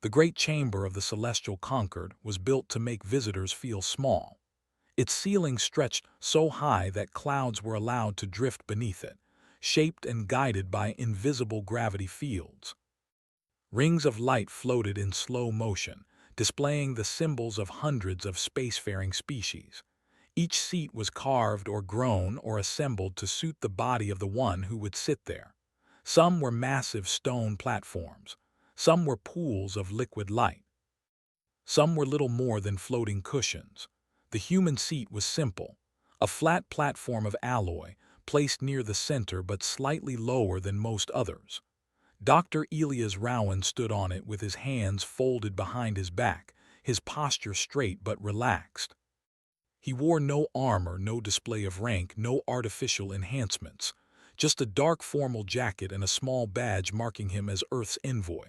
The great chamber of the celestial Concord was built to make visitors feel small. Its ceiling stretched so high that clouds were allowed to drift beneath it, shaped and guided by invisible gravity fields. Rings of light floated in slow motion, displaying the symbols of hundreds of spacefaring species. Each seat was carved or grown or assembled to suit the body of the one who would sit there. Some were massive stone platforms. Some were pools of liquid light. Some were little more than floating cushions. The human seat was simple, a flat platform of alloy, placed near the center but slightly lower than most others. Dr. Elias Rowan stood on it with his hands folded behind his back, his posture straight but relaxed. He wore no armor, no display of rank, no artificial enhancements, just a dark formal jacket and a small badge marking him as Earth's envoy.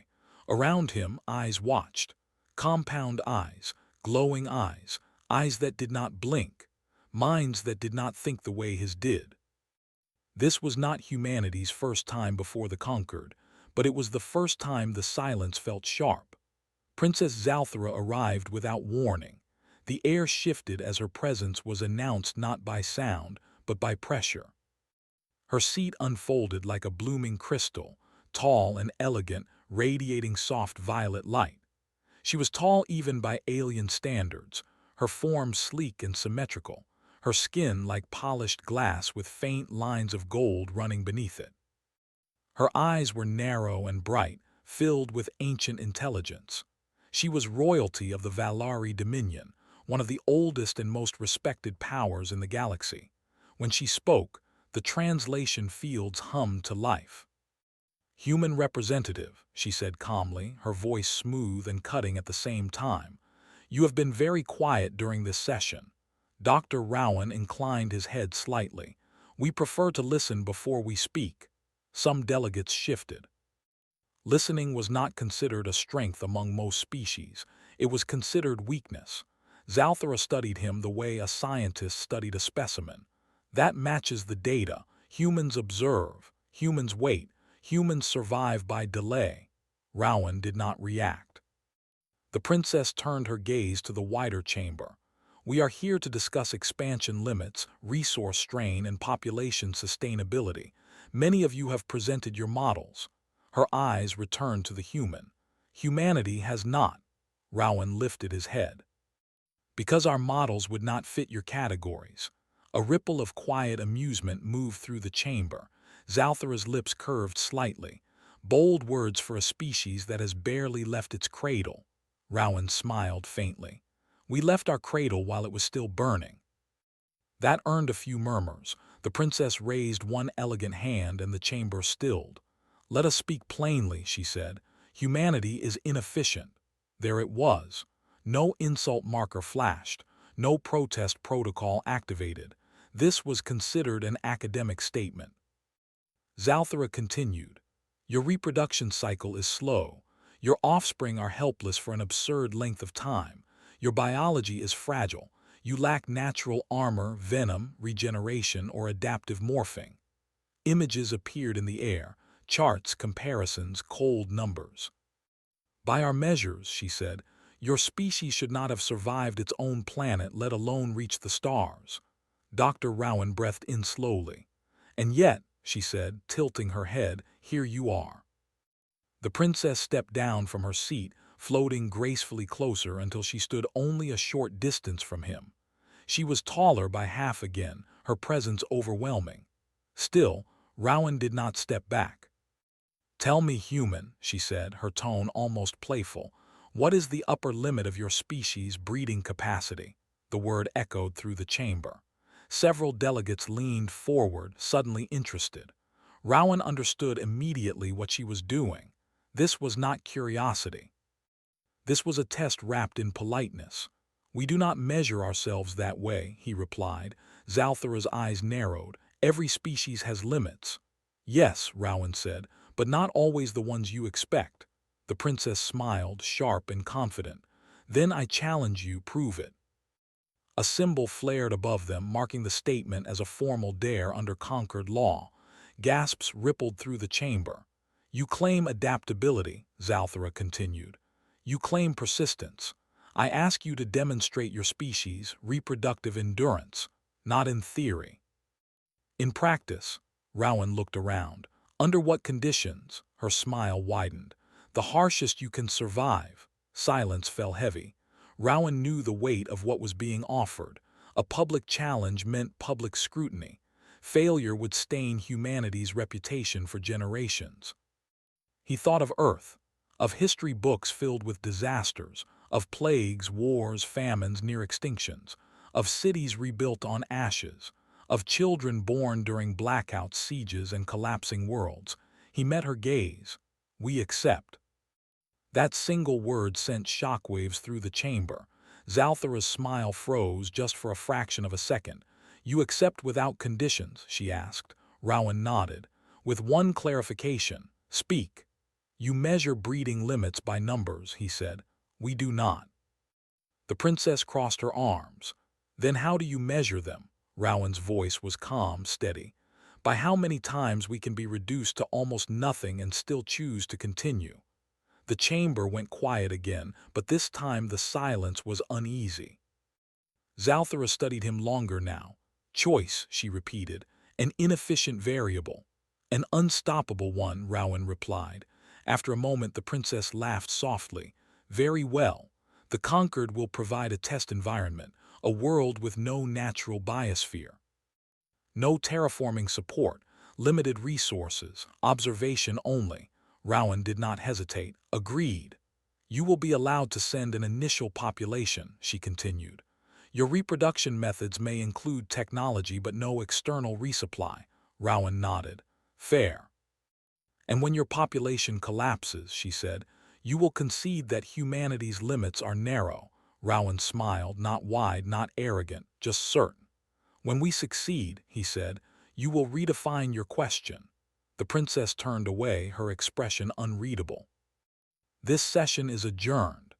Around him, eyes watched. Compound eyes, glowing eyes, eyes that did not blink, minds that did not think the way his did. This was not humanity's first time before the Conquered, but it was the first time the silence felt sharp. Princess Zalthara arrived without warning. The air shifted as her presence was announced not by sound, but by pressure. Her seat unfolded like a blooming crystal, tall and elegant, radiating soft violet light. She was tall even by alien standards, her form sleek and symmetrical, her skin like polished glass with faint lines of gold running beneath it. Her eyes were narrow and bright, filled with ancient intelligence. She was royalty of the Valari Dominion, one of the oldest and most respected powers in the galaxy. When she spoke, the translation fields hummed to life. "Human representative," she said calmly, her voice smooth and cutting at the same time. "You have been very quiet during this session." Dr. Rowan inclined his head slightly. "We prefer to listen before we speak." Some delegates shifted. Listening was not considered a strength among most species. It was considered weakness. Zalthara studied him the way a scientist studied a specimen. That matches the data. Humans observe. Humans wait. Humans survive by delay. Rowan did not react. The princess turned her gaze to the wider chamber. "We are here to discuss expansion limits, resource strain, and population sustainability. Many of you have presented your models." Her eyes returned to the human. "Humanity has not." Rowan lifted his head. "Because our models would not fit your categories." A ripple of quiet amusement moved through the chamber. Zalthara's lips curved slightly. "Bold words for a species that has barely left its cradle." Rowan smiled faintly. "We left our cradle while it was still burning." That earned a few murmurs. The princess raised one elegant hand and the chamber stilled. "Let us speak plainly," she said. "Humanity is inefficient." There it was. No insult marker flashed. No protest protocol activated. This was considered an academic statement. Zalthara continued. "Your reproduction cycle is slow. Your offspring are helpless for an absurd length of time. Your biology is fragile. You lack natural armor, venom, regeneration, or adaptive morphing." Images appeared in the air, charts, comparisons, cold numbers. "By our measures," she said, "your species should not have survived its own planet, let alone reach the stars." Dr. Rowan breathed in slowly. "And yet," she said, tilting her head, "here you are." The princess stepped down from her seat, floating gracefully closer until she stood only a short distance from him. She was taller by half again, her presence overwhelming. Still, Rowan did not step back. "Tell me, human," she said, her tone almost playful, "what is the upper limit of your species' breeding capacity?" The word echoed through the chamber. Several delegates leaned forward, suddenly interested. Rowan understood immediately what she was doing. This was not curiosity. This was a test wrapped in politeness. "We do not measure ourselves that way," he replied. Zalthara's eyes narrowed. "Every species has limits." "Yes," Rowan said, "but not always the ones you expect." The princess smiled, sharp and confident. "Then I challenge you, prove it." A symbol flared above them, marking the statement as a formal dare under Concord law. Gasps rippled through the chamber. "You claim adaptability," Zalthara continued. You claim persistence. I ask you to demonstrate your species' reproductive endurance, not in theory. In practice, Rowan looked around. Under what conditions? Her smile widened. The harshest you can survive. Silence fell heavy. Rowan knew the weight of what was being offered. A public challenge meant public scrutiny. Failure would stain humanity's reputation for generations. He thought of Earth, of history books filled with disasters, of plagues, wars, famines, near extinctions, of cities rebuilt on ashes, of children born during blackouts, sieges, and collapsing worlds. He met her gaze. We accept. That single word sent shockwaves through the chamber. Zalthara's smile froze just for a fraction of a second. You accept without conditions, she asked. Rowan nodded. With one clarification. Speak. You measure breeding limits by numbers, he said. We do not. The princess crossed her arms. Then how do you measure them? Rowan's voice was calm, steady. By how many times we can be reduced to almost nothing and still choose to continue. The chamber went quiet again, but this time the silence was uneasy. Zalthara studied him longer now. Choice, she repeated, an inefficient variable. An unstoppable one, Rowan replied. After a moment the princess laughed softly. Very well. The conquered will provide a test environment, a world with no natural biosphere. No terraforming support, limited resources, observation only. Rowan did not hesitate. Agreed. You will be allowed to send an initial population, she continued. Your reproduction methods may include technology but no external resupply. Rowan nodded. Fair. And when your population collapses, she said, you will concede that humanity's limits are narrow. Rowan smiled, not wide, not arrogant, just certain. When we succeed, he said, you will redefine your question. The princess turned away, her expression unreadable. This session is adjourned.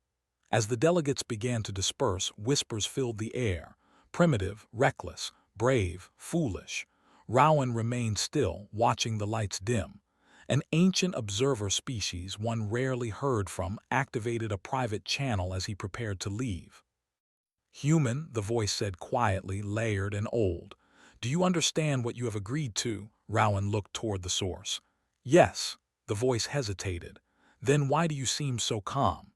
As the delegates began to disperse, whispers filled the air. Primitive, reckless, brave, foolish. Rowan remained still, watching the lights dim. An ancient observer species, one rarely heard from, activated a private channel as he prepared to leave. Human, the voice said quietly, layered and old. Do you understand what you have agreed to? Rowan looked toward the source. Yes, the voice hesitated. Then why do you seem so calm?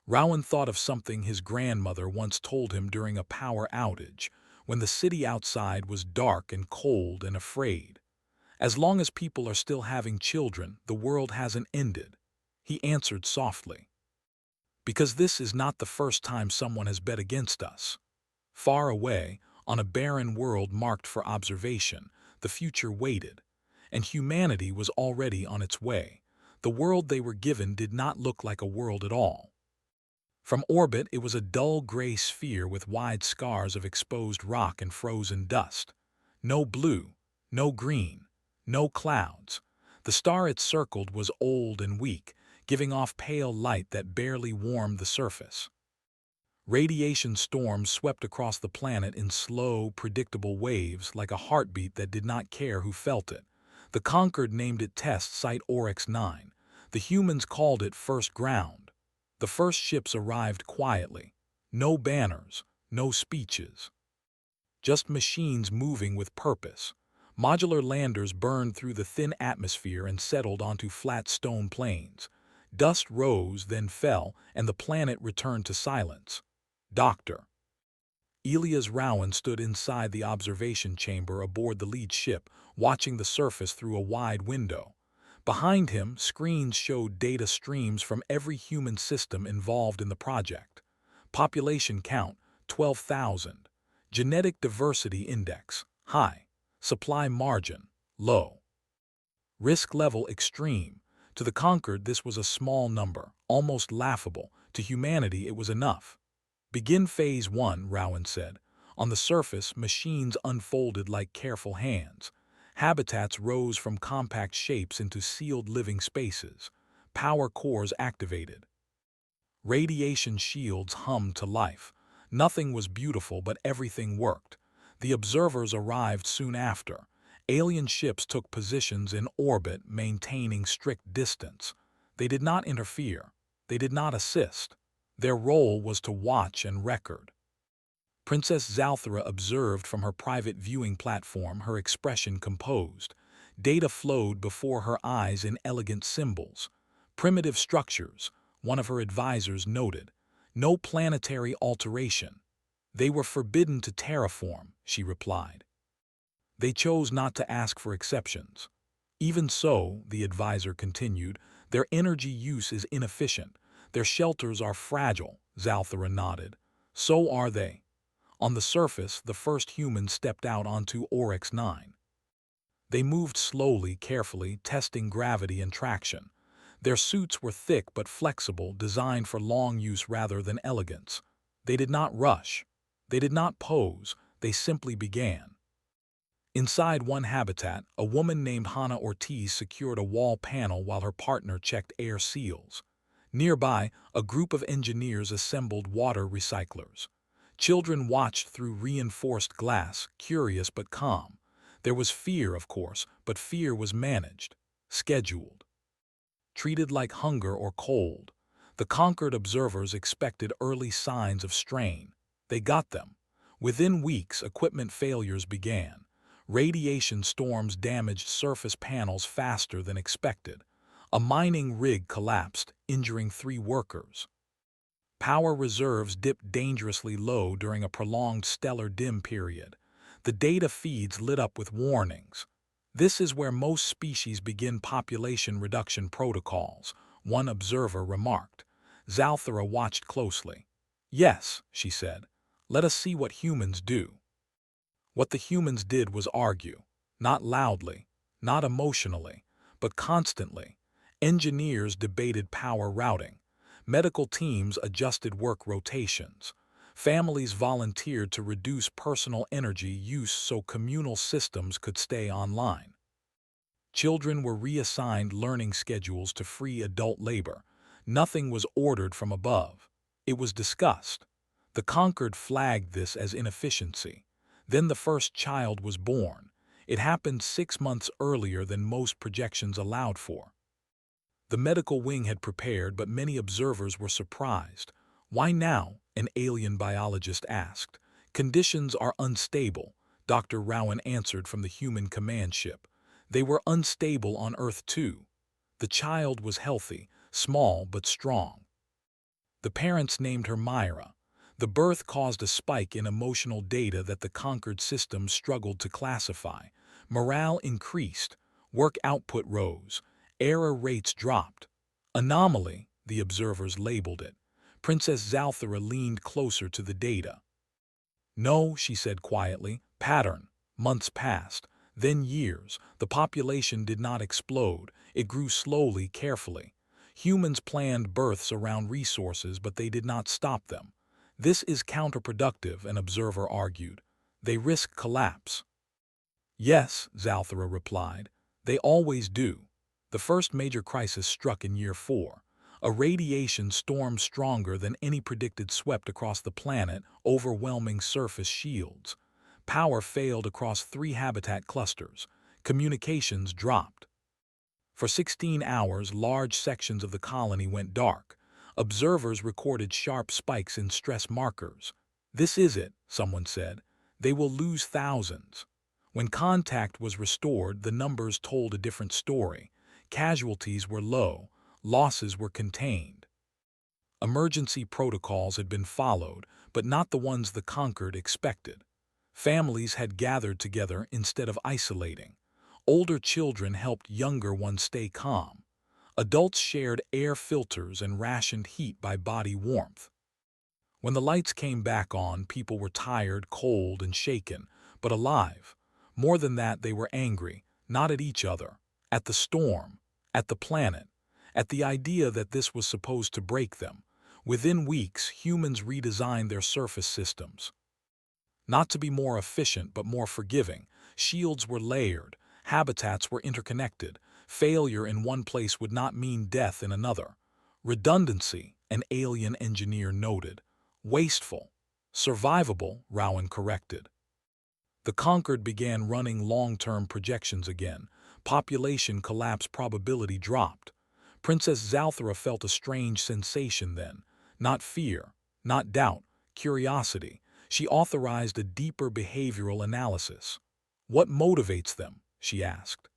Rowan thought of something his grandmother once told him during a power outage, when the city outside was dark and cold and afraid. As long as people are still having children, the world hasn't ended. He answered softly. Because this is not the first time someone has bet against us. Far away, on a barren world marked for observation, the future waited, and humanity was already on its way. The world they were given did not look like a world at all. From orbit, it was a dull gray sphere with wide scars of exposed rock and frozen dust. No blue, no green, no clouds. The star it circled was old and weak, giving off pale light that barely warmed the surface. Radiation storms swept across the planet in slow, predictable waves like a heartbeat that did not care who felt it. The conquered named it Test Site Orcs 9. The humans called it First Ground. The first ships arrived quietly. No banners, no speeches. Just machines moving with purpose. Modular landers burned through the thin atmosphere and settled onto flat stone plains. Dust rose, then fell, and the planet returned to silence. Doctor. Elias Rowan stood inside the observation chamber aboard the lead ship, watching the surface through a wide window. Behind him, screens showed data streams from every human system involved in the project. Population count, 12,000. Genetic diversity index, high. Supply margin, low. Risk level extreme. To the conquered, this was a small number, almost laughable. To humanity, it was enough. Begin Phase 1, Rowan said. On the surface, machines unfolded like careful hands. Habitats rose from compact shapes into sealed living spaces. Power cores activated. Radiation shields hummed to life. Nothing was beautiful, but everything worked. The observers arrived soon after. Alien ships took positions in orbit, maintaining strict distance. They did not interfere. They did not assist. Their role was to watch and record. Princess Zalthara observed from her private viewing platform, her expression composed. Data flowed before her eyes in elegant symbols. Primitive structures, one of her advisors noted. No planetary alteration. They were forbidden to terraform, she replied. They chose not to ask for exceptions. Even so, the advisor continued, their energy use is inefficient. Their shelters are fragile, Zalthara nodded. So are they. On the surface, the first humans stepped out onto Orcs 9. They moved slowly, carefully, testing gravity and traction. Their suits were thick but flexible, designed for long use rather than elegance. They did not rush. They did not pose. They simply began. Inside one habitat, a woman named Hannah Ortiz secured a wall panel while her partner checked air seals. Nearby, a group of engineers assembled water recyclers. Children watched through reinforced glass, curious but calm. There was fear, of course, but fear was managed, scheduled, treated like hunger or cold. The conquered observers expected early signs of strain. They got them. Within weeks, equipment failures began. Radiation storms damaged surface panels faster than expected. A mining rig collapsed, injuring 3 workers. Power reserves dipped dangerously low during a prolonged stellar dim period. The data feeds lit up with warnings. This is where most species begin population reduction protocols, one observer remarked. Zalthara watched closely. Yes, she said. Let us see what humans do. What the humans did was argue, not loudly, not emotionally, but constantly. Engineers debated power routing. Medical teams adjusted work rotations. Families volunteered to reduce personal energy use so communal systems could stay online. Children were reassigned learning schedules to free adult labor. Nothing was ordered from above. It was discussed. The conquered flagged this as inefficiency. Then the first child was born. It happened 6 months earlier than most projections allowed for. The medical wing had prepared, but many observers were surprised. Why now? An alien biologist asked. Conditions are unstable, Dr. Rowan answered from the human command ship. They were unstable on Earth too. The child was healthy, small but strong. The parents named her Myra. The birth caused a spike in emotional data that the conquered system struggled to classify. Morale increased. Work output rose. Error rates dropped. Anomaly, the observers labeled it. Princess Zalthara leaned closer to the data. No, she said quietly. Pattern. Months passed. Then years. The population did not explode. It grew slowly, carefully. Humans planned births around resources, but they did not stop them. This is counterproductive, an observer argued. They risk collapse. Yes, Zalthara replied. They always do. The first major crisis struck in year 4. A radiation storm stronger than any predicted swept across the planet, overwhelming surface shields. Power failed across 3 habitat clusters. Communications dropped. For 16 hours, large sections of the colony went dark. Observers recorded sharp spikes in stress markers. This is it, someone said. They will lose thousands. When contact was restored, the numbers told a different story. Casualties were low. Losses were contained. Emergency protocols had been followed, but not the ones the conquered expected. Families had gathered together instead of isolating. Older children helped younger ones stay calm. Adults shared air filters and rationed heat by body warmth. When the lights came back on, people were tired, cold, and shaken, but alive. More than that, they were angry, not at each other, at the storm, at the planet, at the idea that this was supposed to break them. Within weeks, humans redesigned their surface systems. Not to be more efficient, but more forgiving. Shields were layered, habitats were interconnected. Failure in one place would not mean death in another. Redundancy, an alien engineer noted. Wasteful. Survivable, Rowan corrected. The conquered began running long-term projections again. Population collapse probability dropped. Princess Zalthara felt a strange sensation then. Not fear, not doubt, curiosity. She authorized a deeper behavioral analysis. What motivates them? She asked.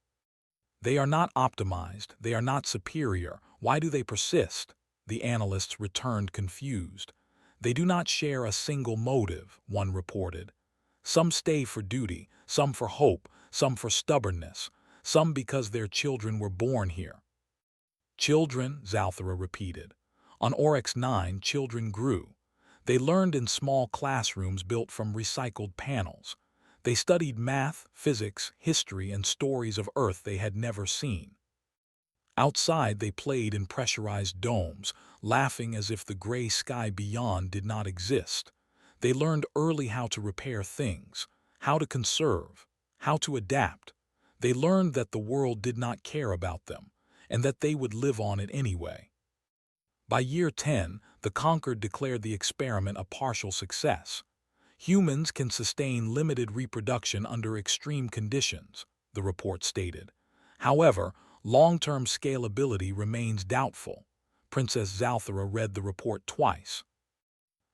They are not optimized. They are not superior. Why do they persist? The analysts returned confused. They do not share a single motive, one reported. Some stay for duty, some for hope, some for stubbornness, some because their children were born here. Children, Zalthara repeated. On Orcs 9, children grew. They learned in small classrooms built from recycled panels. They studied math, physics, history, and stories of Earth they had never seen. Outside, they played in pressurized domes, laughing as if the gray sky beyond did not exist. They learned early how to repair things, how to conserve, how to adapt. They learned that the world did not care about them, and that they would live on it anyway. By year 10, the Conquered declared the experiment a partial success. Humans can sustain limited reproduction under extreme conditions, the report stated. However, long-term scalability remains doubtful. Princess Zalthara read the report twice.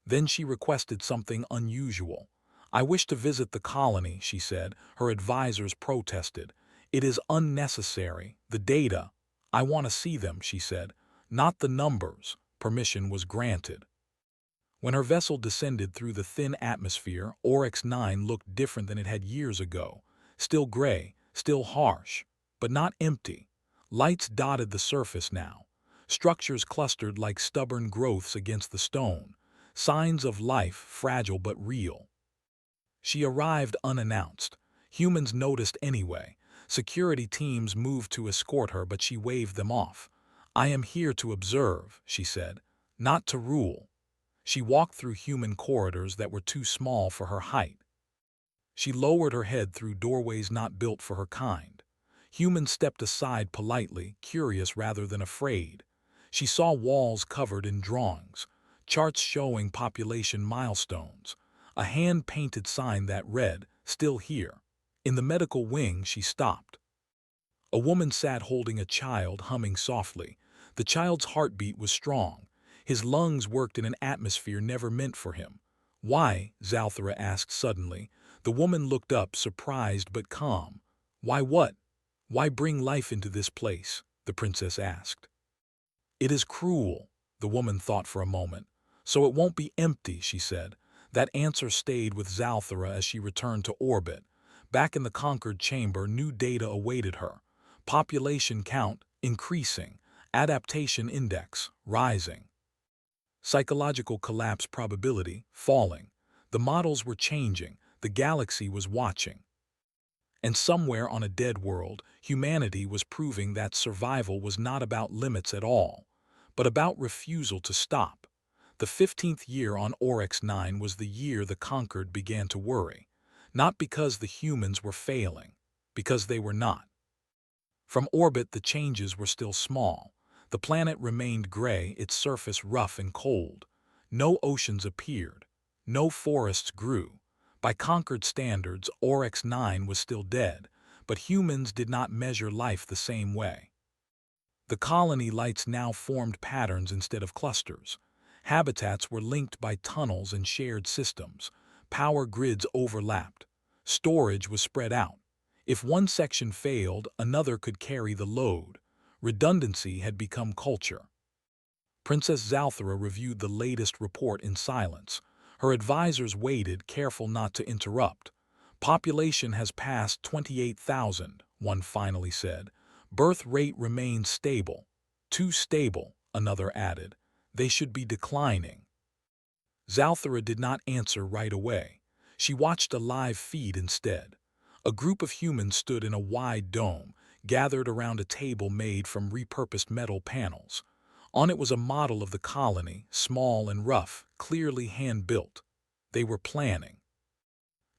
Then she requested something unusual. I wish to visit the colony, she said. Her advisors protested. It is unnecessary. The data. I want to see them, she said. Not the numbers. Permission was granted. When her vessel descended through the thin atmosphere, Orcs 9 looked different than it had years ago. Still gray, still harsh, but not empty. Lights dotted the surface now. Structures clustered like stubborn growths against the stone. Signs of life, fragile but real. She arrived unannounced. Humans noticed anyway. Security teams moved to escort her, but she waved them off. I am here to observe, she said, not to rule. She walked through human corridors that were too small for her height. She lowered her head through doorways not built for her kind. Humans stepped aside politely, curious rather than afraid. She saw walls covered in drawings, charts showing population milestones, a hand-painted sign that read, "Still here." In the medical wing, she stopped. A woman sat holding a child, humming softly. The child's heartbeat was strong. His lungs worked in an atmosphere never meant for him. Why? Zalthara asked suddenly. The woman looked up, surprised but calm. Why what? Why bring life into this place? The princess asked. It is cruel, the woman thought for a moment. So it won't be empty, she said. That answer stayed with Zalthara as she returned to orbit. Back in the Conquered chamber, new data awaited her. Population count increasing, adaptation index rising. Psychological collapse probability falling. The models were changing, the galaxy was watching. And somewhere on a dead world, humanity was proving that survival was not about limits at all, but about refusal to stop. The 15th year on Orcs 9 was the year the Conquered began to worry. Not because the humans were failing, because they were not. From orbit, the changes were still small. The planet remained gray, its surface rough and cold. No oceans appeared. No forests grew. By Conquered standards, Orcs 9 was still dead, but humans did not measure life the same way. The colony lights now formed patterns instead of clusters. Habitats were linked by tunnels and shared systems. Power grids overlapped. Storage was spread out. If one section failed, another could carry the load. Redundancy had become culture. Princess Zalthara reviewed the latest report in silence. Her advisors waited, careful not to interrupt. Population has passed 28,000, one finally said. Birth rate remains stable. Too stable, another added. They should be declining. Zalthara did not answer right away. She watched a live feed instead. A group of humans stood in a wide dome, gathered around a table made from repurposed metal panels. On it was a model of the colony, small and rough, clearly hand-built. They were planning.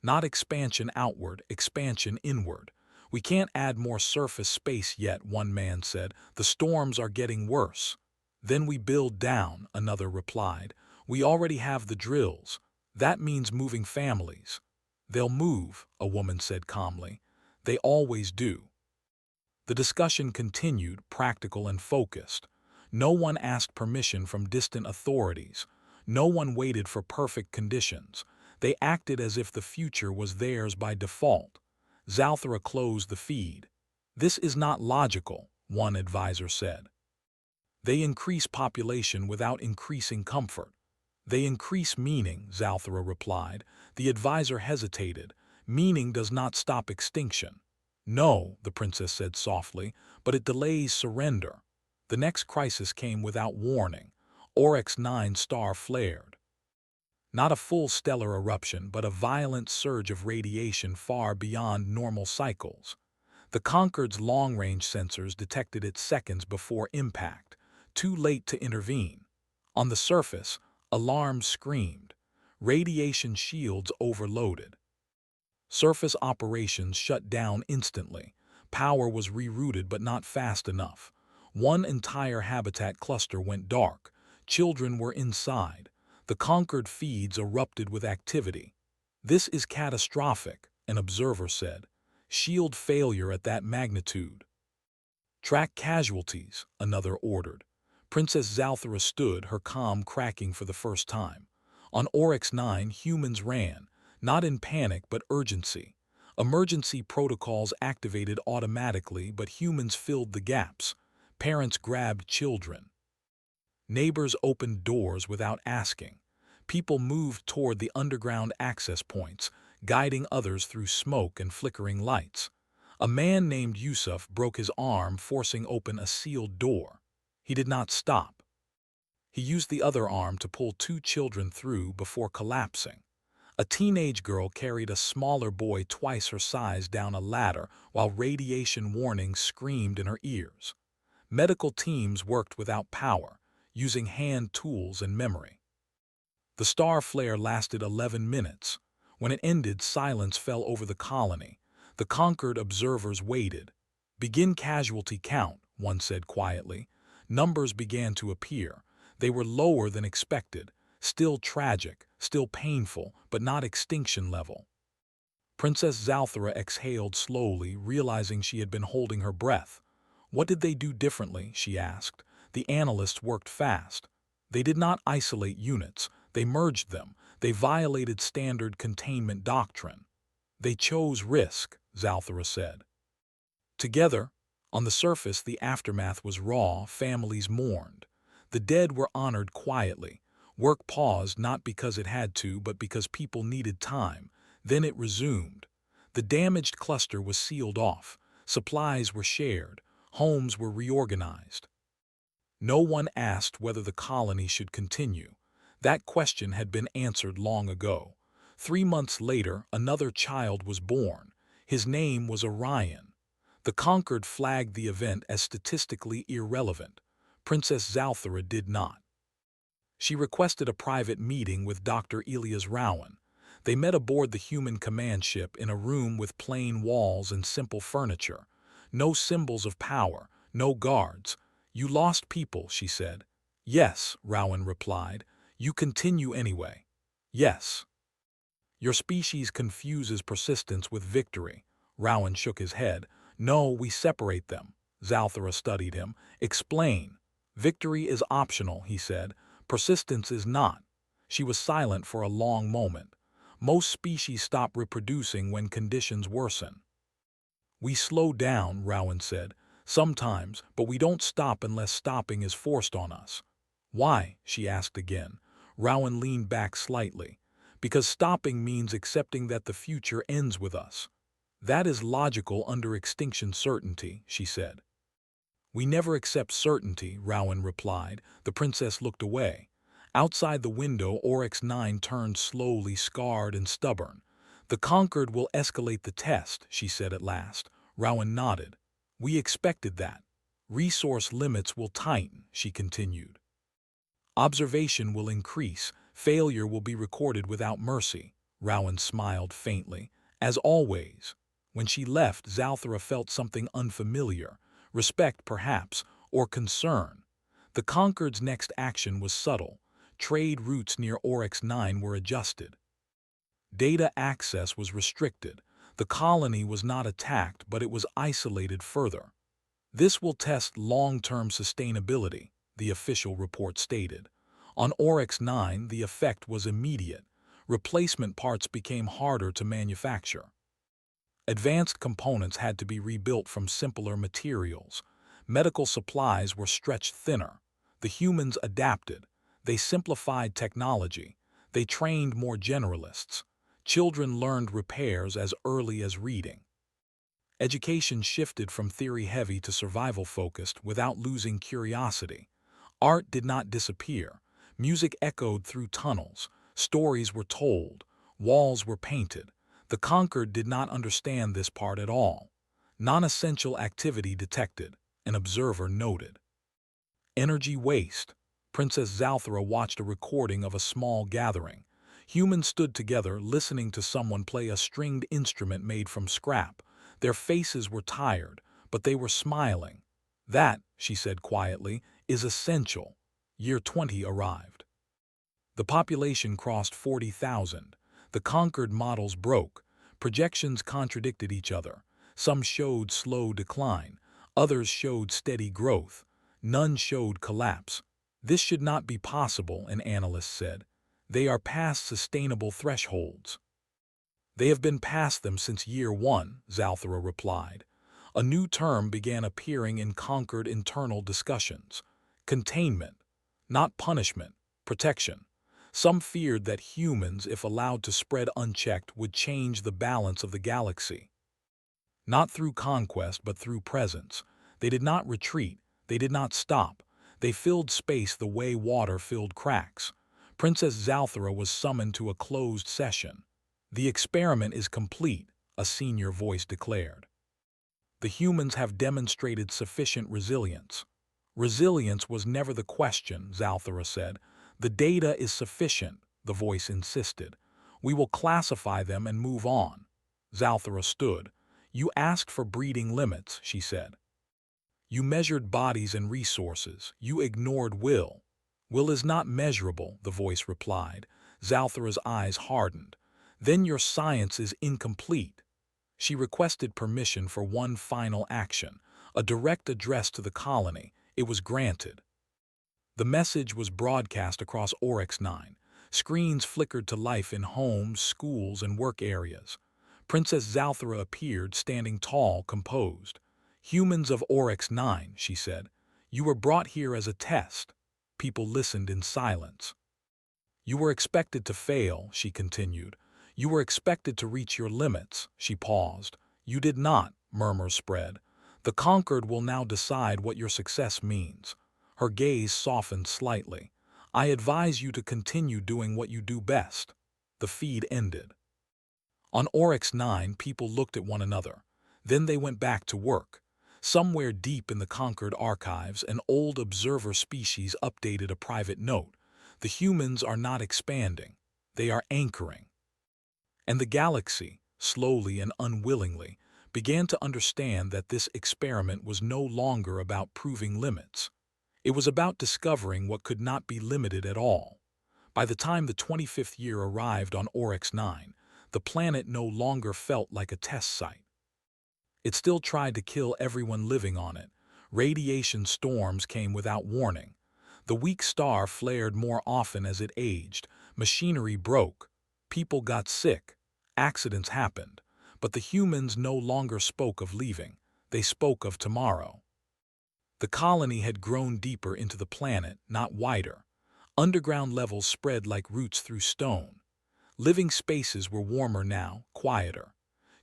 Not expansion outward, expansion inward. We can't add more surface space yet, one man said. The storms are getting worse. Then we build down, another replied. We already have the drills. That means moving families. They'll move, a woman said calmly. They always do. The discussion continued, practical and focused. No one asked permission from distant authorities. No one waited for perfect conditions. They acted as if the future was theirs by default. Zalthara closed the feed. "This is not logical," one advisor said. "They increase population without increasing comfort." "They increase meaning," Zalthara replied. The advisor hesitated. "Meaning does not stop extinction." "No," the princess said softly, "but it delays surrender." The next crisis came without warning. Oryx 9 star flared. Not a full stellar eruption, but a violent surge of radiation far beyond normal cycles. The Concord's long-range sensors detected it seconds before impact, too late to intervene. On the surface, alarms screamed. Radiation shields overloaded. Surface operations shut down instantly. Power was rerouted but not fast enough. One entire habitat cluster went dark. Children were inside. The Concord feeds erupted with activity. "This is catastrophic," an observer said. "Shield failure at that magnitude." "Track casualties," another ordered. Princess Zalthara stood, her calm cracking for the first time. On Oryx 9, humans ran, not in panic but urgency. Emergency protocols activated automatically, but humans filled the gaps. Parents grabbed children. Neighbors opened doors without asking. People moved toward the underground access points, guiding others through smoke and flickering lights. A man named Yusuf broke his arm, forcing open a sealed door. He did not stop. He used the other arm to pull two children through before collapsing. A teenage girl carried a smaller boy twice her size down a ladder while radiation warnings screamed in her ears. Medical teams worked without power, using hand tools and memory. The star flare lasted 11 minutes. When it ended, silence fell over the colony. The conquered observers waited. "Begin casualty count," one said quietly. Numbers began to appear. They were lower than expected, still tragic, still painful, but not extinction level. Princess Zalthara exhaled slowly, realizing she had been holding her breath. "What did they do differently?" she asked. The analysts worked fast. They did not isolate units. They merged them. They violated standard containment doctrine. "They chose risk," Zalthara said. Together, on the surface, the aftermath was raw. Families mourned. The dead were honored quietly. Work paused not because it had to, but because people needed time. Then it resumed. The damaged cluster was sealed off. Supplies were shared. Homes were reorganized. No one asked whether the colony should continue. That question had been answered long ago. 3 months later, another child was born. His name was Orion. The Concord flagged the event as statistically irrelevant. Princess Zalthara did not. She requested a private meeting with Dr. Elias Rowan. They met aboard the human command ship in a room with plain walls and simple furniture. No symbols of power, no guards. "You lost people," she said. "Yes," Rowan replied. "You continue anyway." "Yes." "Your species confuses persistence with victory." Rowan shook his head. "No, we separate them." Zalthara studied him. "Explain." "Victory is optional," he said. "Persistence is not." She was silent for a long moment. "Most species stop reproducing when conditions worsen." "We slow down," Rowan said. "Sometimes, but we don't stop unless stopping is forced on us." "Why?" she asked again. Rowan leaned back slightly. "Because stopping means accepting that the future ends with us." "That is logical under extinction certainty," she said. "We never accept certainty," Rowan replied. The princess looked away. Outside the window, Oryx 9 turned slowly, scarred and stubborn. "The Conquered will escalate the test," she said at last. Rowan nodded. "We expected that." "Resource limits will tighten," she continued. "Observation will increase. Failure will be recorded without mercy." Rowan smiled faintly. "As always." When she left, Zalthara felt something unfamiliar. Respect, perhaps, or concern. The Concord's next action was subtle. Trade routes near Oryx 9 were adjusted. Data access was restricted. The colony was not attacked, but it was isolated further. This will test long-term sustainability, the official report stated. On Oryx 9, the effect was immediate. Replacement parts became harder to manufacture. Advanced components had to be rebuilt from simpler materials. Medical supplies were stretched thinner. The humans adapted. They simplified technology. They trained more generalists. Children learned repairs as early as reading. Education shifted from theory-heavy to survival-focused without losing curiosity. Art did not disappear. Music echoed through tunnels. Stories were told. Walls were painted. The conquered did not understand this part at all. Non-essential activity detected, an observer noted. Energy waste. Princess Zalthara watched a recording of a small gathering. Humans stood together listening to someone play a stringed instrument made from scrap. Their faces were tired, but they were smiling. That, she said quietly, is essential. Year 20 arrived. The population crossed 40,000. The conquered models broke. Projections contradicted each other. Some showed slow decline. Others showed steady growth. None showed collapse. This should not be possible, an analyst said. They are past sustainable thresholds. They have been past them since year 1, Zalthara replied. A new term began appearing in conquered internal discussions. Containment. Not punishment. Protection. Some feared that humans, if allowed to spread unchecked, would change the balance of the galaxy. Not through conquest, but through presence. They did not retreat. They did not stop. They filled space the way water filled cracks. Princess Zalthara was summoned to a closed session. The experiment is complete, a senior voice declared. The humans have demonstrated sufficient resilience. Resilience was never the question, Zalthara said. The data is sufficient, the voice insisted. We will classify them and move on. Zalthara stood. You asked for breeding limits, she said. You measured bodies and resources. You ignored will. Will is not measurable, the voice replied. Zalthara's eyes hardened. Then your science is incomplete. She requested permission for one final action, a direct address to the colony. It was granted. The message was broadcast across Oryx 9. Screens flickered to life in homes, schools, and work areas. Princess Zalthara appeared, standing tall, composed. Humans of Oryx 9, she said. You were brought here as a test. People listened in silence. You were expected to fail, she continued. You were expected to reach your limits, she paused. You did not, murmurs spread. The conquered will now decide what your success means. Her gaze softened slightly. I advise you to continue doing what you do best. The feed ended. On Oryx 9, people looked at one another. Then they went back to work. Somewhere deep in the conquered archives, an old observer species updated a private note. The humans are not expanding. They are anchoring. And the galaxy, slowly and unwillingly, began to understand that this experiment was no longer about proving limits. It was about discovering what could not be limited at all. By the time the 25th year arrived on Oryx 9, the planet no longer felt like a test site. It still tried to kill everyone living on it. Radiation storms came without warning. The weak star flared more often as it aged. Machinery broke. People got sick. Accidents happened. But the humans no longer spoke of leaving. They spoke of tomorrow. The colony had grown deeper into the planet, not wider. Underground levels spread like roots through stone. Living spaces were warmer now, quieter.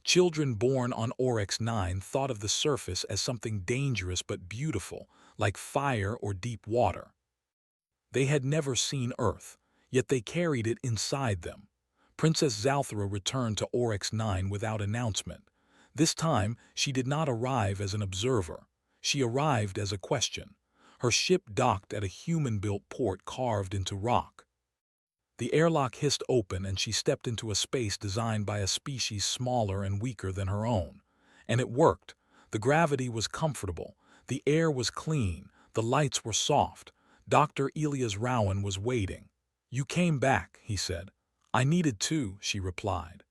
Children born on Oryx 9 thought of the surface as something dangerous but beautiful, like fire or deep water. They had never seen Earth, yet they carried it inside them. Princess Zalthara returned to Oryx 9 without announcement. This time, she did not arrive as an observer. She arrived as a question. Her ship docked at a human-built port carved into rock. The airlock hissed open and she stepped into a space designed by a species smaller and weaker than her own. And it worked. The gravity was comfortable. The air was clean. The lights were soft. Dr. Elias Rowan was waiting. You came back, he said. I needed to, she replied.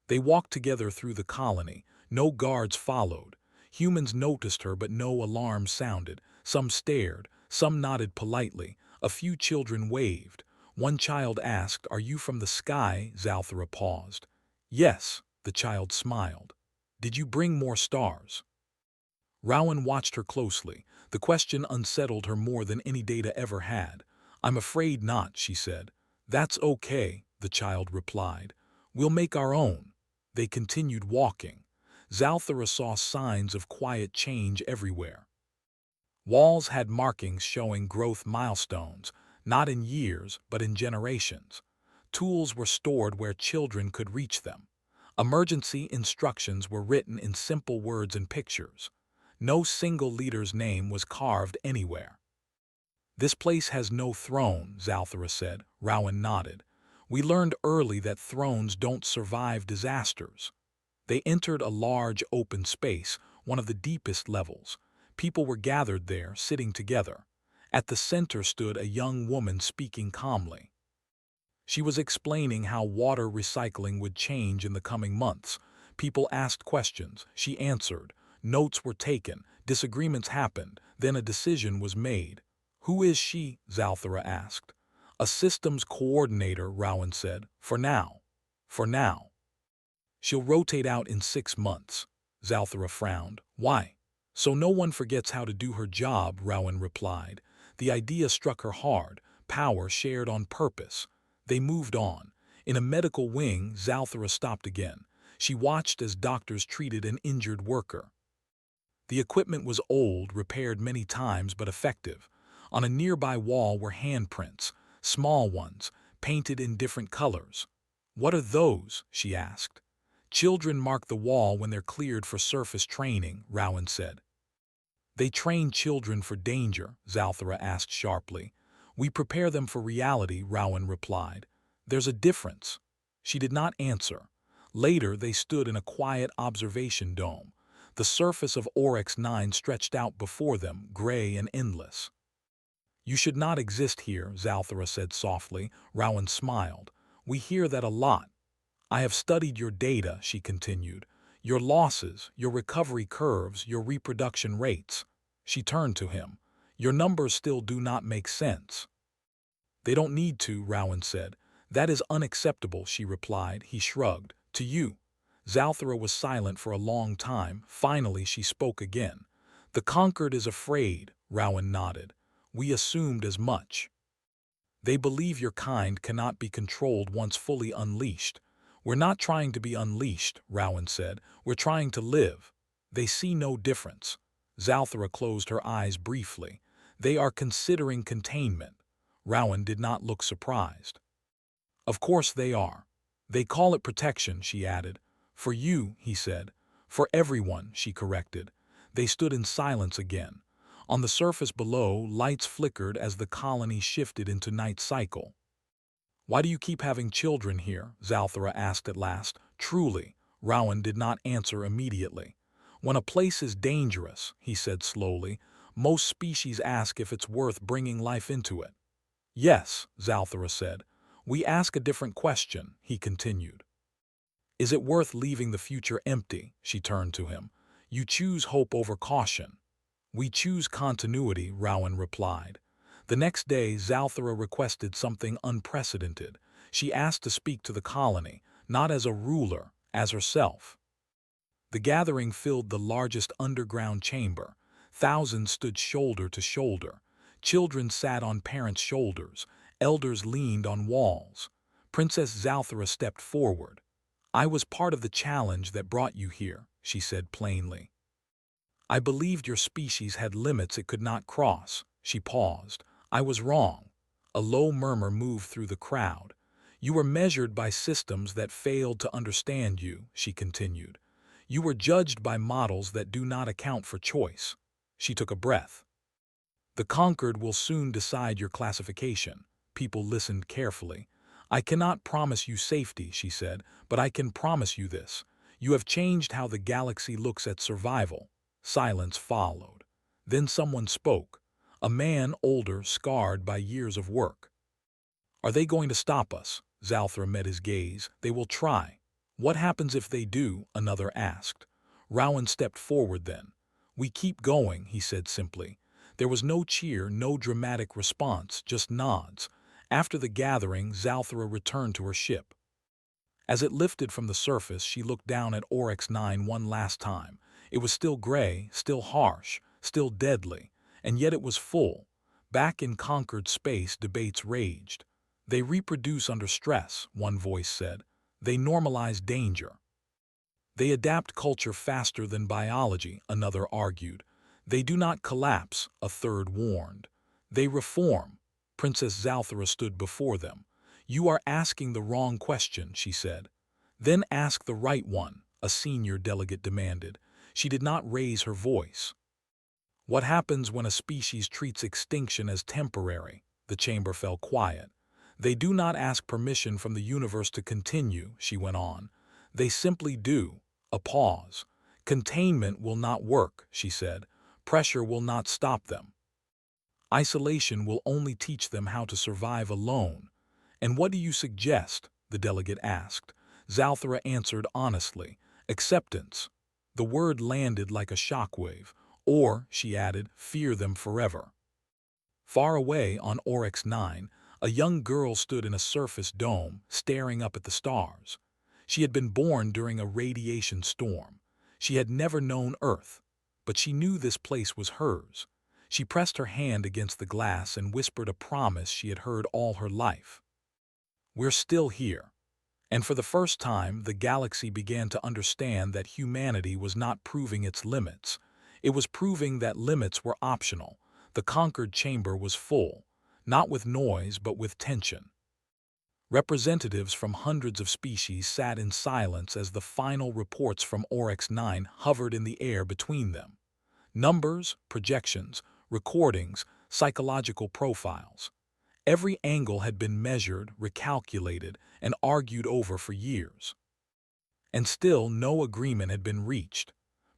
They walked together through the colony. No guards followed. Humans noticed her, but no alarm sounded. Some stared, some nodded politely. A few children waved. One child asked, "Are you from the sky?" Zalthara paused. "Yes," the child smiled. "Did you bring more stars?" Rowan watched her closely. The question unsettled her more than any data ever had. "I'm afraid not," she said. "That's okay," the child replied. "We'll make our own." They continued walking. Zalthara saw signs of quiet change everywhere. Walls had markings showing growth milestones, not in years but in generations. Tools were stored where children could reach them. Emergency instructions were written in simple words and pictures. No single leader's name was carved anywhere. "This place has no throne," Zalthara said. Rowan nodded. "We learned early that thrones don't survive disasters." They entered a large open space, one of the deepest levels. People were gathered there, sitting together. At the center stood a young woman speaking calmly. She was explaining how water recycling would change in the coming months. People asked questions. She answered. Notes were taken. Disagreements happened. Then a decision was made. "Who is she?" Zalthara asked. "A systems coordinator," Rowan said. "For now." "For now." "She'll rotate out in 6 months." Zalthara frowned. "Why?" "So no one forgets how to do her job," Rowan replied. The idea struck her hard. Power shared on purpose. They moved on. In a medical wing, Zalthara stopped again. She watched as doctors treated an injured worker. The equipment was old, repaired many times, but effective. On a nearby wall were handprints, small ones, painted in different colors. "What are those?" she asked. "Children mark the wall when they're cleared for surface training," Rowan said. "They train children for danger?" Zalthara asked sharply. "We prepare them for reality," Rowan replied. "There's a difference." She did not answer. Later, they stood in a quiet observation dome. The surface of Orcs 9 stretched out before them, gray and endless. "You should not exist here," Zalthara said softly. Rowan smiled. "We hear that a lot." "I have studied your data," she continued. "Your losses, your recovery curves, your reproduction rates." She turned to him. "Your numbers still do not make sense." "They don't need to," Rowan said. "That is unacceptable," she replied. He shrugged. "To you." Zalthara was silent for a long time. Finally, she spoke again. "The conquered is afraid," Rowan nodded. "We assumed as much." "They believe your kind cannot be controlled once fully unleashed." "We're not trying to be unleashed," Rowan said. "We're trying to live." "They see no difference." Zalthara closed her eyes briefly. "They are considering containment." Rowan did not look surprised. "Of course they are. They call it protection," she added. "For you," he said. "For everyone," she corrected. They stood in silence again. On the surface below, lights flickered as the colony shifted into night cycle. "Why do you keep having children here?" Zalthara asked at last. "Truly." Rowan did not answer immediately. "When a place is dangerous," he said slowly, "most species ask if it's worth bringing life into it." "Yes," Zalthara said. "We ask a different question," he continued. "Is it worth leaving the future empty?" She turned to him. "You choose hope over caution." "We choose continuity," Rowan replied. The next day, Zalthara requested something unprecedented. She asked to speak to the colony, not as a ruler, as herself. The gathering filled the largest underground chamber. Thousands stood shoulder to shoulder. Children sat on parents' shoulders. Elders leaned on walls. Princess Zalthara stepped forward. "I was part of the challenge that brought you here," she said plainly. "I believed your species had limits it could not cross." She paused. "I was wrong." A low murmur moved through the crowd. "You were measured by systems that failed to understand you," she continued. "You were judged by models that do not account for choice." She took a breath. "The conquered will soon decide your classification." People listened carefully. "I cannot promise you safety," she said, "but I can promise you this. You have changed how the galaxy looks at survival." Silence followed. Then someone spoke. A man older, scarred by years of work. "Are they going to stop us?" Zalthara met his gaze. "They will try." "What happens if they do?" another asked. Rowan stepped forward then. "We keep going," he said simply. There was no cheer, no dramatic response, just nods. After the gathering, Zalthara returned to her ship. As it lifted from the surface, she looked down at Oryx 9 one last time. It was still gray, still harsh, still deadly, and yet it was full. Back in conquered space, debates raged. "They reproduce under stress," one voice said. "They normalize danger." "They adapt culture faster than biology," another argued. "They do not collapse," a third warned. "They reform." Princess Zalthara stood before them. "You are asking the wrong question," she said. "Then ask the right one," a senior delegate demanded. She did not raise her voice. "What happens when a species treats extinction as temporary?" The chamber fell quiet. "They do not ask permission from the universe to continue," she went on. "They simply do." A pause. "Containment will not work," she said. "Pressure will not stop them. Isolation will only teach them how to survive alone." "And what do you suggest?" the delegate asked. Zalthara answered honestly. "Acceptance." The word landed like a shockwave. "Or," she added, "fear them forever." Far away on Oryx 9, a young girl stood in a surface dome, staring up at the stars. She had been born during a radiation storm. She had never known Earth, but she knew this place was hers. She pressed her hand against the glass and whispered a promise she had heard all her life. "We're still here." And for the first time, the galaxy began to understand that humanity was not proving its limits. It was proving that limits were optional. The conquered chamber was full, not with noise but with tension. Representatives from hundreds of species sat in silence as the final reports from Oryx 9 hovered in the air between them. Numbers, projections, recordings, psychological profiles. Every angle had been measured, recalculated, and argued over for years. And still no agreement had been reached.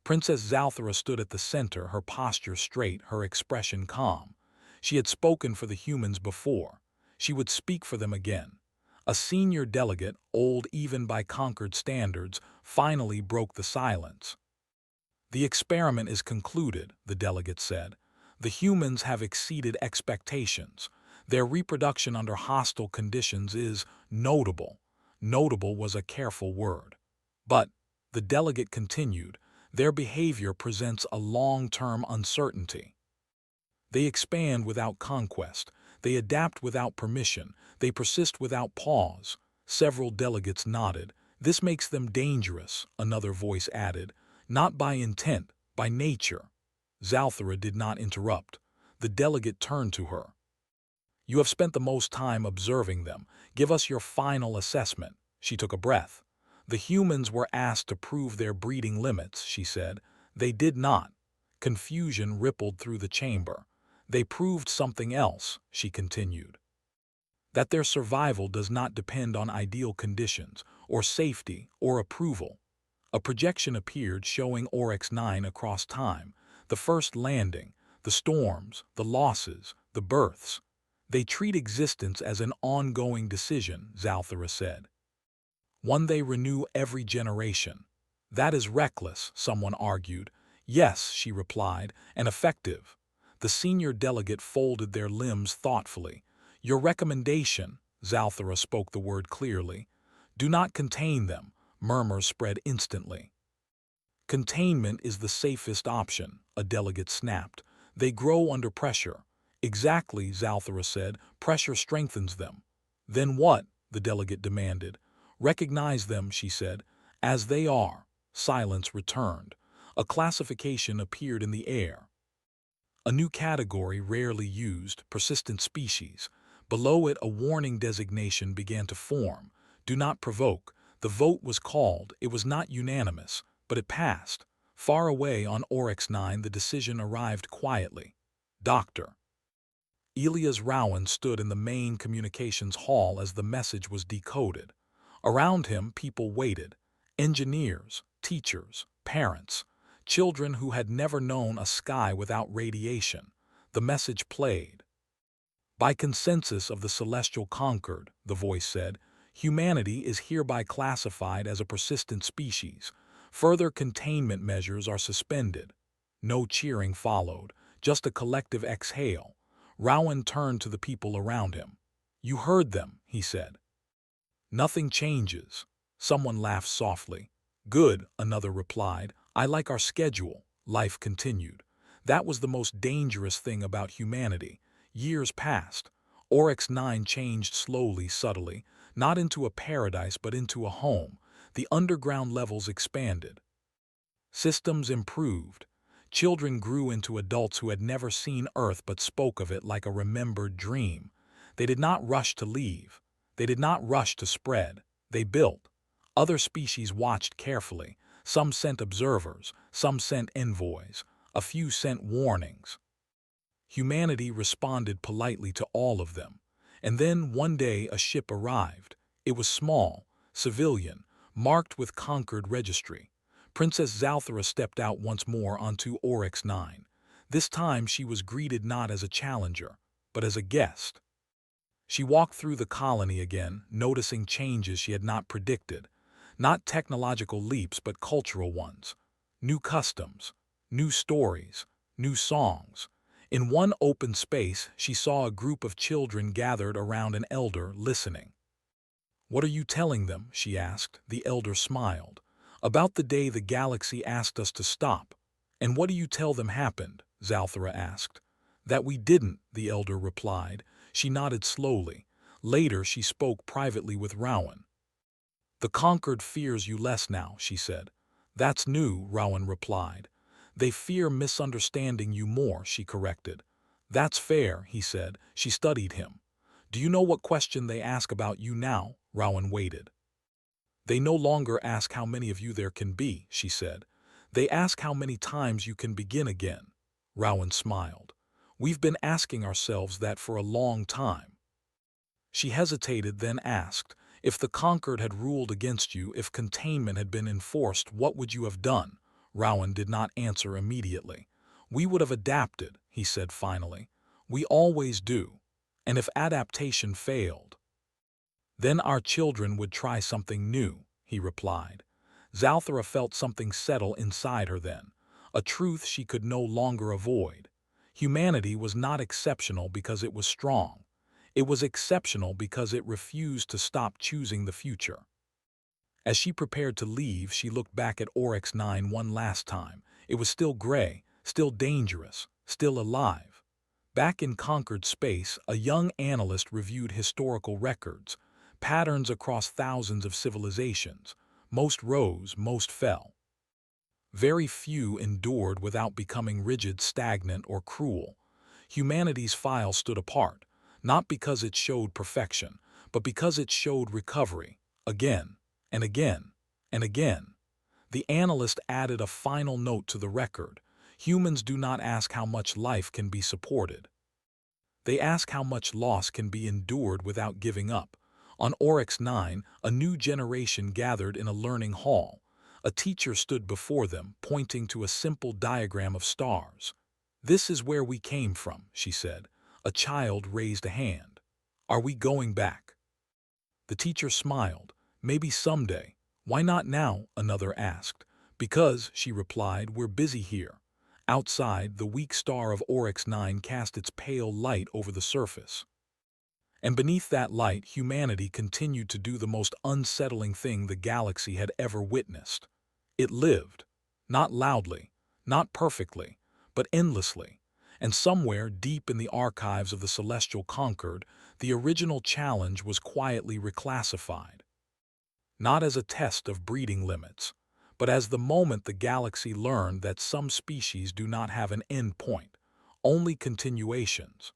Princess Zalthara stood at the center, her posture straight, her expression calm. She had spoken for the humans before. She would speak for them again. A senior delegate, old even by conquered standards, finally broke the silence. "The experiment is concluded," the delegate said. "The humans have exceeded expectations. Their reproduction under hostile conditions is notable." Notable was a careful word. "But," the delegate continued, "their behavior presents a long-term uncertainty. They expand without conquest. They adapt without permission. They persist without pause." Several delegates nodded. "This makes them dangerous," another voice added. "Not by intent, by nature." Zalthara did not interrupt. The delegate turned to her. "You have spent the most time observing them. Give us your final assessment." She took a breath. "The humans were asked to prove their breeding limits," she said. "They did not." Confusion rippled through the chamber. "They proved something else," she continued. "That their survival does not depend on ideal conditions, or safety, or approval." A projection appeared showing Oryx 9 across time. The first landing, the storms, the losses, the births. "They treat existence as an ongoing decision," Zalthara said. "One they renew every generation." "That is reckless," someone argued. "Yes," she replied, "and effective." The senior delegate folded their limbs thoughtfully. "Your recommendation," Zalthara spoke the word clearly. "Do not contain them." Murmurs spread instantly. "Containment is the safest option," a delegate snapped. "They grow under pressure." "Exactly," Zalthara said. "Pressure strengthens them." "Then what?" the delegate demanded. "Recognize them," she said, "as they are." Silence returned. A classification appeared in the air. A new category rarely used, persistent species. Below it, a warning designation began to form. "Do not provoke." The vote was called. It was not unanimous, but it passed. Far away on Oryx 9, the decision arrived quietly. "Doctor." Elias Rowan stood in the main communications hall as the message was decoded. Around him, people waited. Engineers, teachers, parents, children who had never known a sky without radiation. The message played. "By consensus of the celestial conquered," the voice said, "humanity is hereby classified as a persistent species. Further containment measures are suspended." No cheering followed, just a collective exhale. Rowan turned to the people around him. "You heard them," he said. "Nothing changes." Someone laughed softly. "Good," another replied. "I like our schedule." Life continued. That was the most dangerous thing about humanity. Years passed. Oryx 9 changed slowly, subtly, not into a paradise but into a home. The underground levels expanded. Systems improved. Children grew into adults who had never seen Earth but spoke of it like a remembered dream. They did not rush to leave. They did not rush to spread. They built. Other species watched carefully. Some sent observers, some sent envoys, a few sent warnings. Humanity responded politely to all of them. And then one day a ship arrived. It was small, civilian, marked with conquered registry. Princess Zalthara stepped out once more onto Oryx 9. This time she was greeted not as a challenger, but as a guest. She walked through the colony again, noticing changes she had not predicted. Not technological leaps, but cultural ones. New customs, new stories, new songs. In one open space, she saw a group of children gathered around an elder listening. "What are you telling them?" she asked. The elder smiled. "About the day the galaxy asked us to stop." "And what do you tell them happened?" Zalthara asked. "That we didn't," the elder replied. She nodded slowly. Later she spoke privately with Rowan. "The conquered fears you less now," she said. "That's new," Rowan replied. "They fear misunderstanding you more," she corrected. "That's fair," he said. She studied him. "Do you know what question they ask about you now?" Rowan waited. "They no longer ask how many of you there can be," she said. "They ask how many times you can begin again." Rowan smiled. "We've been asking ourselves that for a long time." She hesitated, then asked, "If the conquered had ruled against you, if containment had been enforced, what would you have done?" Rowan did not answer immediately. "We would have adapted," he said finally. "We always do. And if adaptation failed, then our children would try something new," he replied. Zalthara felt something settle inside her then, a truth she could no longer avoid. Humanity was not exceptional because it was strong. It was exceptional because it refused to stop choosing the future. As she prepared to leave, she looked back at Oryx 9 one last time. It was still gray, still dangerous, still alive. Back in conquered space, a young analyst reviewed historical records, patterns across thousands of civilizations. Most rose, most fell. Very few endured without becoming rigid, stagnant, or cruel. Humanity's file stood apart, not because it showed perfection, but because it showed recovery, again, and again, and again. The analyst added a final note to the record. Humans do not ask how much life can be supported. They ask how much loss can be endured without giving up. On Oryx 9, a new generation gathered in a learning hall. A teacher stood before them, pointing to a simple diagram of stars. "This is where we came from," she said. A child raised a hand. "Are we going back?" The teacher smiled. "Maybe someday." "Why not now?" another asked. "Because," she replied, "we're busy here." Outside, the weak star of Oryx 9 cast its pale light over the surface. And beneath that light, humanity continued to do the most unsettling thing the galaxy had ever witnessed. It lived. Not loudly, not perfectly, but endlessly. And somewhere deep in the archives of the celestial conquered, the original challenge was quietly reclassified. Not as a test of breeding limits, but as the moment the galaxy learned that some species do not have an end point, only continuations.